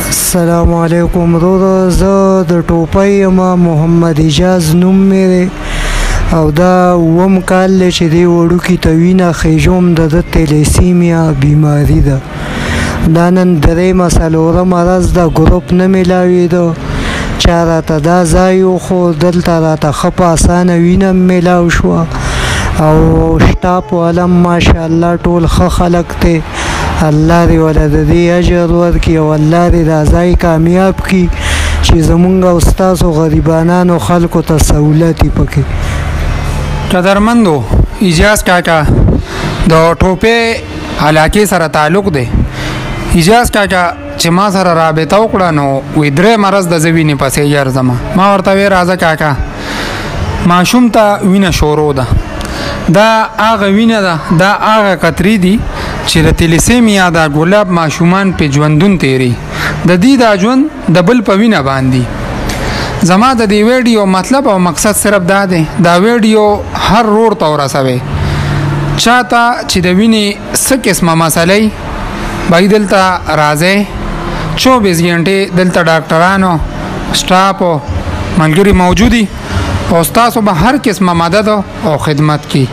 السلام علیکم ورورو، زه د ټوپۍ یم، محمد اجاز نوم مې دی او دا اووم کال دی چې دې وړوکي ته وینه خیژوم. د ده تیلیسیمیا بیماري ده. دا نن درېیمه څلورم ورځ ده، ګروپ نه میلاوېده. چا راته دا ځای وښود، دلته راته ښه په اسانه وینه میلاو شوه او شټاپ والم ماشاءالله ټول ښه خلک دی. الله دې وله د دې اجر ورکړي او الله دې دا ځای کامیاب کړي چې زمونږ او ستاسو غریبانانو خلکو ته سهولت یې پکې. قدرمندو اجاز کاکا د ټوپې علاقې سره تعلق دی. اجاز کاکا چې ما سره رابطه وکړه نو وی درې مرض د زه وینې پسې ګرځمه. ما ورته وی راځه کاکا ماشوم ته وینه شروع ده، دا هغه وینه ده، دا هغه قطرې دي چې د تیلیسیمیا د ګلاب ماشومان په ژوندون تیری. د دې دا ژوند د بل په وینه باندې. زما د دې ویډیو مطلب او مقصد صرف دا دی، دا ویډیو هر رور ته ورسوي چاته چې د وینې څه قسمه مسئلې بای دلته راځي. 24 غنټې دلته ډاکټرانو سټاف او ملګري موجودي او تاسو به هر قسمه مدد او خدمت کی.